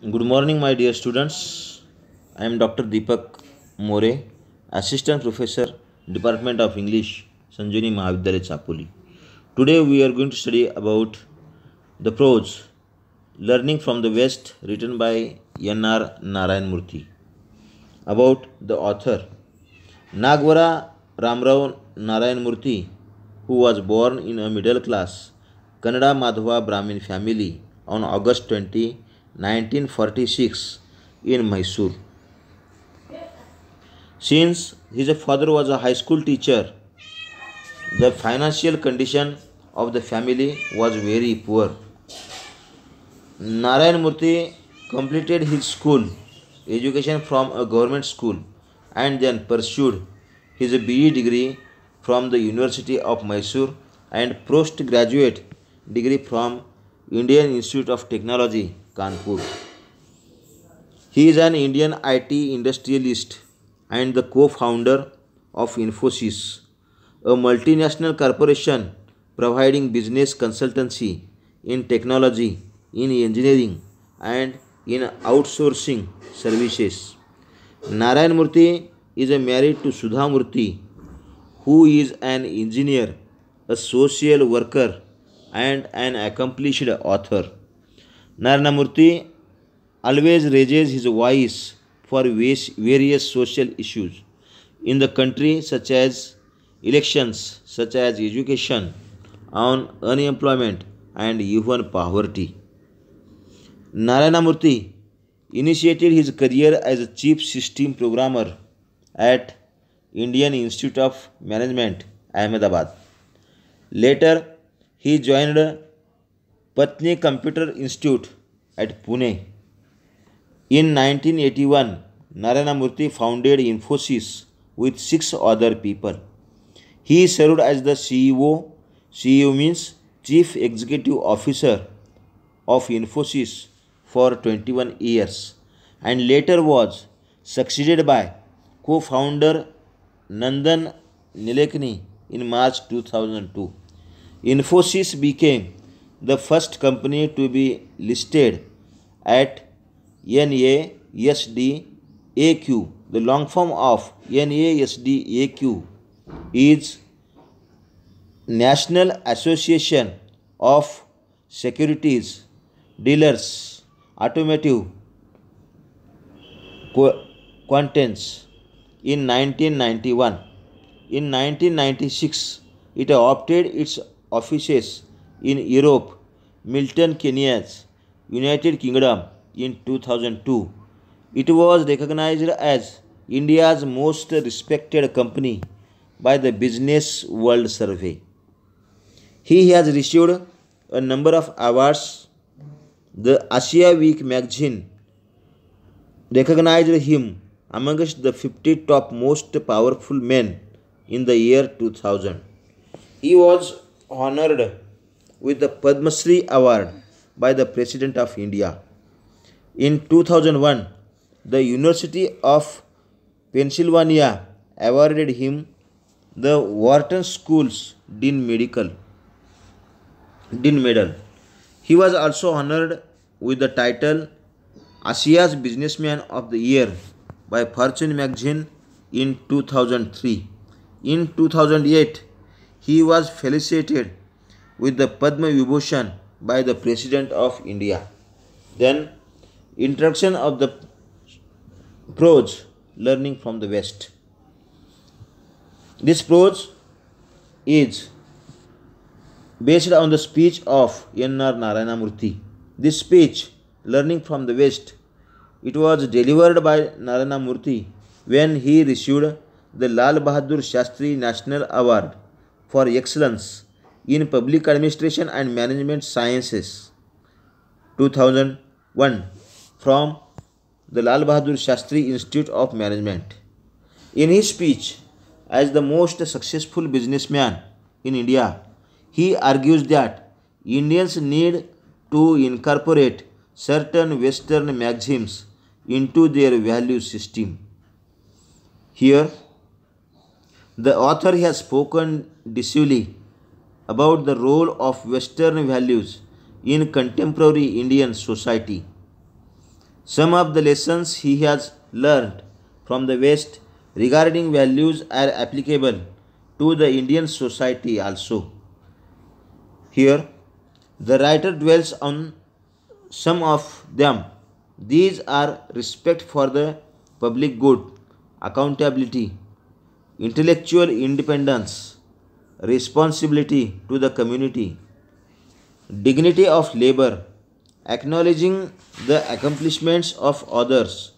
Good morning, my dear students. I am Dr. Deepak More, Assistant Professor, Department of English, Sanjani Mahavidyalaya Chapoli. Today we are going to study about the prose, Learning from the West, written by N.R. Narayan Murthy. About the author, Nagwara Ramrao Narayan Murthy, who was born in a middle class Kannada Madhava Brahmin family on August 20, 1946 in Mysore. Since his father was a high school teacher, the financial condition of the family was very poor. Narayan Murthy completed his school education from a government school and then pursued his BE degree from the University of Mysore and postgraduate degree from Indian Institute of Technology, Kanpur. He is an Indian IT industrialist and the co-founder of Infosys, a multinational corporation providing business consultancy in technology, in engineering, and in outsourcing services. Narayan Murthy is married to Sudha Murthy, who is an engineer, a social worker, and an accomplished author. Narayana Murthy always raises his voice for various social issues in the country, such as elections, such as education, on unemployment, and even poverty. Narayana Murthy initiated his career as a chief system programmer at Indian Institute of Management, Ahmedabad. Later, he joined Patni Computer Institute at Pune. In 1981, Narayana Murthy founded Infosys with six other people. He served as the CEO, CEO means Chief Executive Officer of Infosys for 21 years and later was succeeded by co-founder Nandan Nilekani in March 2002. Infosys became the first company to be listed at NASDAQ. The long form of NASDAQ is National Association of Securities Dealers Automotive Contents in 1991. In 1996, it adopted its offices in Europe, Milton Keynes, United Kingdom in 2002. It was recognized as India's most respected company by the Business World Survey. He has received a number of awards. The Asia Week magazine recognized him amongst the 50 top most powerful men in the year 2000. He was honored with the Padma Shri Award by the President of India. In 2001, the University of Pennsylvania awarded him the Wharton School's Dean Medal. He was also honored with the title Asia's Businessman of the Year by Fortune magazine in 2003. In 2008, he was felicitated with the Padma Vibhushan by the President of India. Then, introduction of the prose, Learning from the West. This prose is based on the speech of N.R. Narayana Murthy. This speech, Learning from the West, it was delivered by Narayana Murthy when he received the Lal Bahadur Shastri National Award for Excellence in Public Administration and Management Sciences 2001 from the Lal Bahadur Shastri Institute of Management. In his speech, as the most successful businessman in India, he argues that Indians need to incorporate certain Western maxims into their value system. Here, the author has spoken decisively about the role of Western values in contemporary Indian society. Some of the lessons he has learned from the West regarding values are applicable to the Indian society also. Here, the writer dwells on some of them. These are respect for the public good, accountability, intellectual independence, responsibility to the community, dignity of labor, acknowledging the accomplishments of others,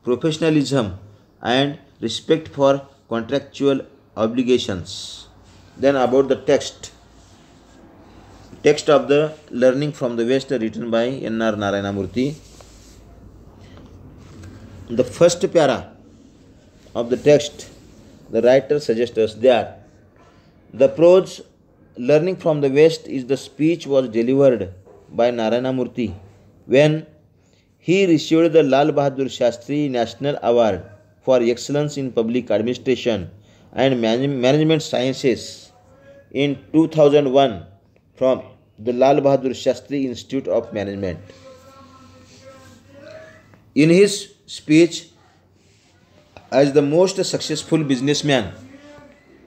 professionalism, and respect for contractual obligations. Then, about the text of the Learning from the West, written by N.R. Narayana Murthy. The first para of the text, the writer suggests us that the prose Learning from the West is the speech was delivered by Narayana Murthy when he received the Lal Bahadur Shastri National Award for Excellence in Public Administration and Management Sciences in 2001 from the Lal Bahadur Shastri Institute of Management. In his speech, as the most successful businessman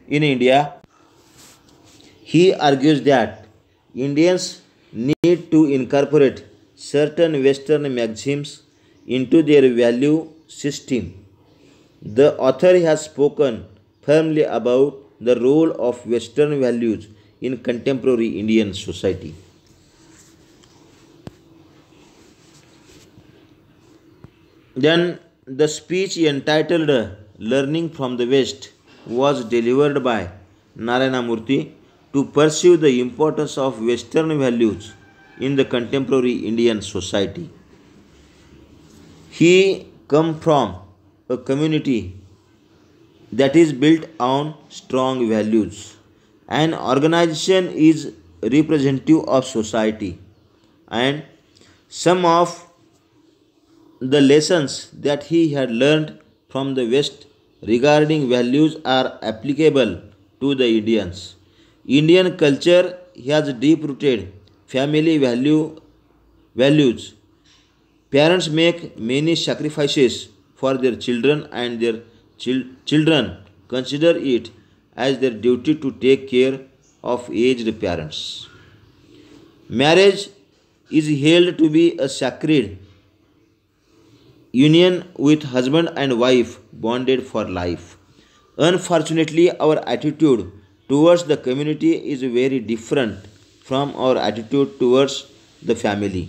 in India, he argues that Indians need to incorporate certain Western maxims into their value system. The author has spoken firmly about the role of Western values in contemporary Indian society. Then the speech entitled Learning from the West was delivered by Narayana Murthy to pursue the importance of Western values in the contemporary Indian society. He come from a community that is built on strong values. An organization is representative of society, and some of the lessons that he had learned from the West regarding values are applicable to the Indians. Indian culture has deep-rooted family values. Parents make many sacrifices for their children, and their children consider it as their duty to take care of aged parents. Marriage is held to be a sacred union with husband and wife bonded for life. Unfortunately, our attitude towards the community is very different from our attitude towards the family.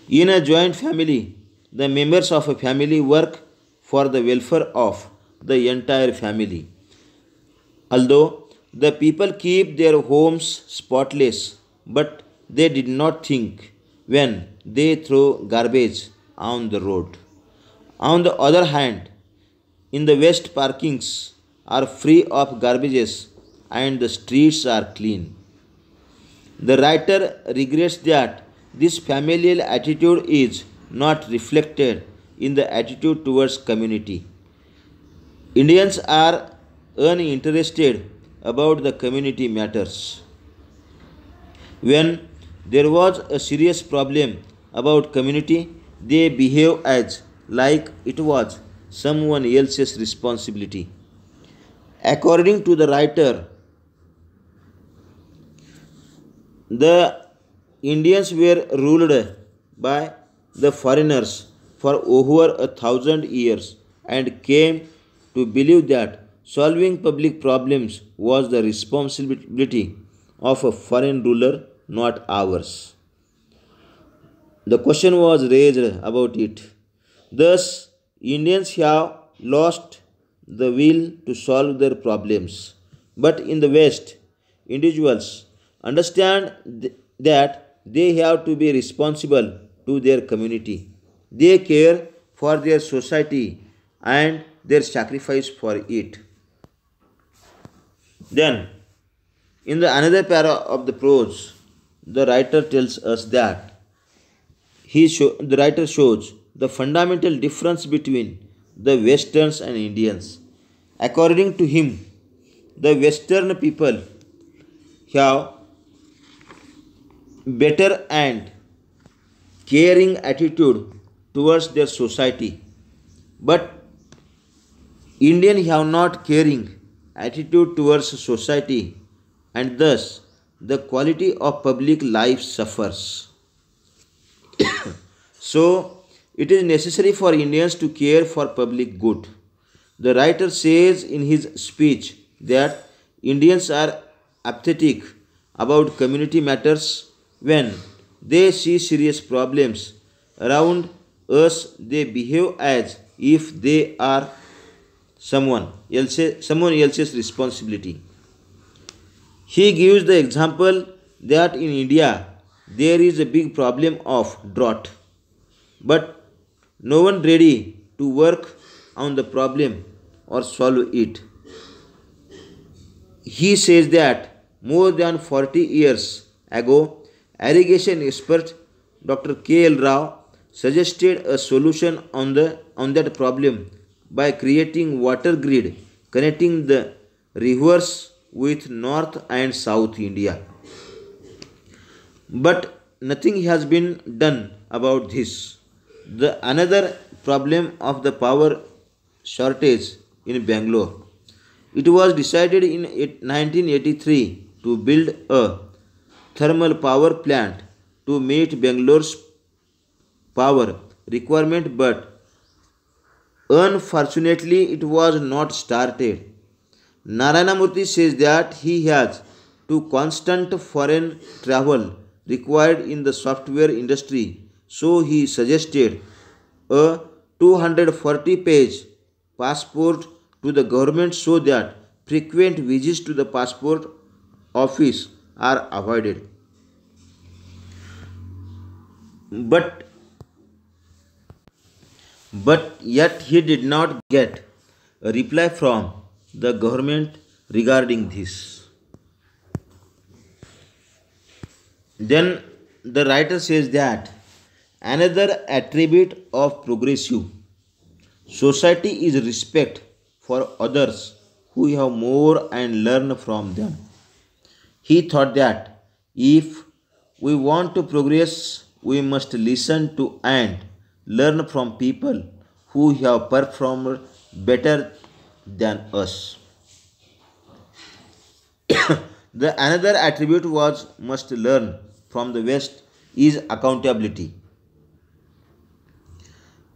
In a joint family, the members of a family work for the welfare of the entire family. Although the people keep their homes spotless, but they did not think when they throw garbage on the road. On the other hand, in the West, parkings are free of garbages and the streets are clean. The writer regrets that this familial attitude is not reflected in the attitude towards community. Indians are uninterested about the community matters. When there was a serious problem about community, they behave as like it was someone else's responsibility. According to the writer, the Indians were ruled by the foreigners for over 1,000 years and came to believe that solving public problems was the responsibility of a foreign ruler, not ours. The question was raised about it. Thus, Indians have lost the will to solve their problems. But in the West, individuals understand that they have to be responsible to their community. They care for their society and their sacrifice for it. Then, in the another para of the prose, the writer tells us that the writer shows the fundamental difference between the Westerns and Indians. According to him, the Western people have better and caring attitude towards their society. But Indians have not caring attitude towards society, and thus the quality of public life suffers. So, it is necessary for Indians to care for public good. The writer says in his speech that Indians are apathetic about community matters. When they see serious problems around us, they behave as if they are someone else's responsibility. He gives the example that in India there is a big problem of drought, but no one ready to work on the problem or solve it. He says that more than 40 years ago, irrigation expert Dr. K. L. Rao suggested a solution on that problem by creating water grid connecting the rivers with North and South India. But nothing has been done about this. The another problem of the power shortage in Bangalore. It was decided in 1983 to build a thermal power plant to meet Bangalore's power requirement, but unfortunately it was not started. Narayana Murthy says that he has to constant foreign travel required in the software industry, so he suggested a 240-page passport to the government so that frequent visits to the passport office are avoided. But yet he did not get a reply from the government regarding this. Then the writer says that another attribute of progressive society is respect for others who have more and learn from them. He thought that if we want to progress, we must listen to and learn from people who have performed better than us. The another attribute was must learn from the West is accountability.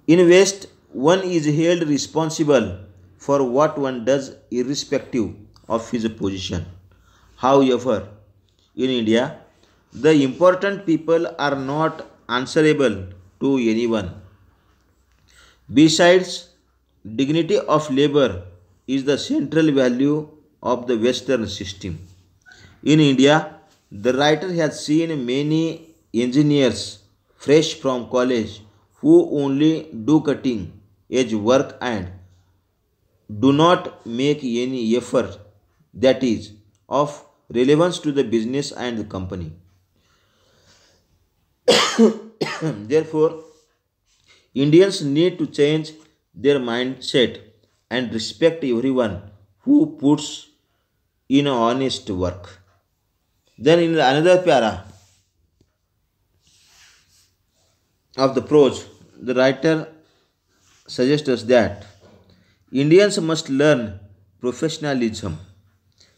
In West, one is held responsible for what one does irrespective of his position. However, in India, the important people are not answerable to anyone. Besides, dignity of labor is the central value of the Western system. In India, the writer has seen many engineers fresh from college who only do cutting edge work and do not make any effort that is of relevance to the business and the company. Therefore, Indians need to change their mindset and respect everyone who puts in honest work. Then, in another para of the prose, the writer suggests us that Indians must learn professionalism.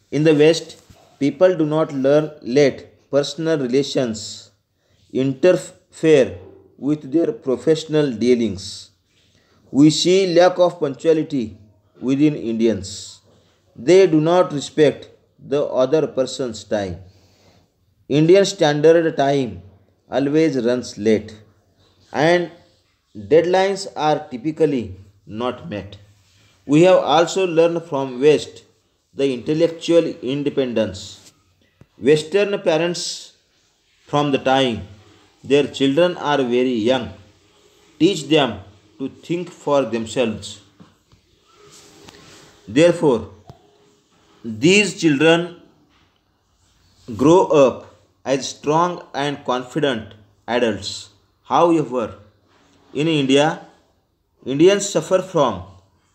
In the West, people do not let personal relations interfere with their professional dealings. We see lack of punctuality within Indians. They do not respect the other person's time. Indian standard time always runs late and deadlines are typically not met. We have also learned from West the intellectual independence. Western parents, from the time their children are very young, teach them to think for themselves. Therefore, these children grow up as strong and confident adults. However, in India, Indians suffer from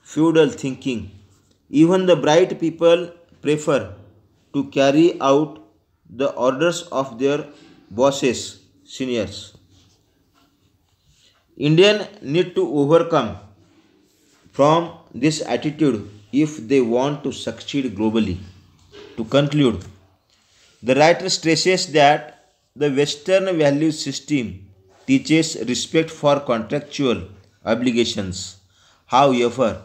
feudal thinking. Even the bright people prefer to carry out the orders of their bosses, seniors. Indian need to overcome from this attitude if they want to succeed globally. To conclude, the writer stresses that the Western value system teaches respect for contractual obligations. However,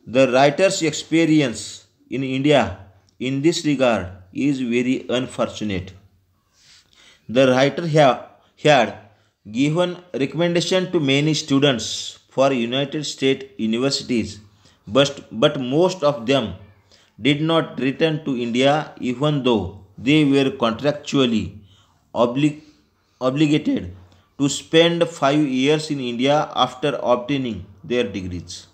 the writer's experience in India in this regard is very unfortunate. The writer had given recommendation to many students for United States universities, but most of them did not return to India even though they were contractually obli- obligated to spend 5 years in India after obtaining their degrees.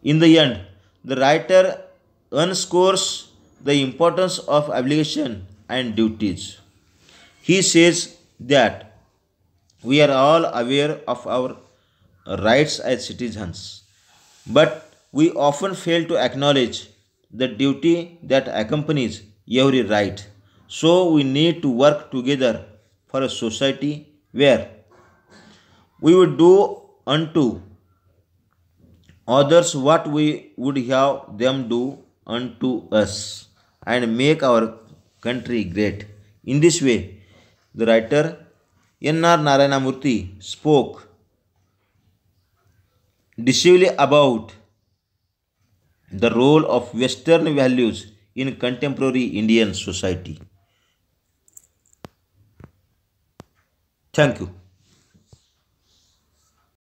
In the end, the writer underscores the importance of obligation and duties. He says that we are all aware of our rights as citizens, but we often fail to acknowledge the duty that accompanies every right. So we need to work together for a society where we would do unto others what we would have them do unto us and make our country great. In this way, the writer N.R. Narayanamurthy spoke decisively about the role of Western values in contemporary Indian society. Thank you.